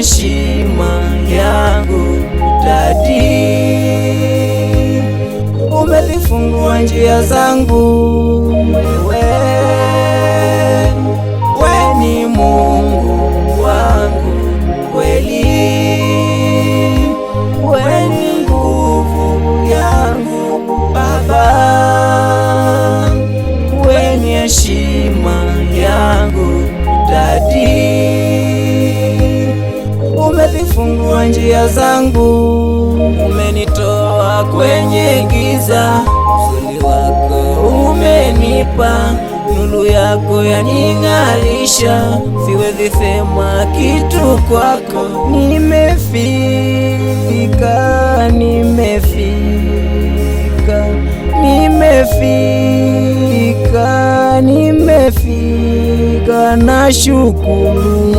heshima yangu Dadi. Umezifungua njia zangu, wewe ni Mungu wangu kweli, wewe ni nguvu yangu Baba, wewe ni heshima yangu Dadi. Umezifungua njia zangu, umenitoa kwenye giza, uzuri wako umenipa nuru yako yaning'arisha, siwezi sema kitu kwako. Nimefika, nimefika, nimefika, nimefika, nashukuru.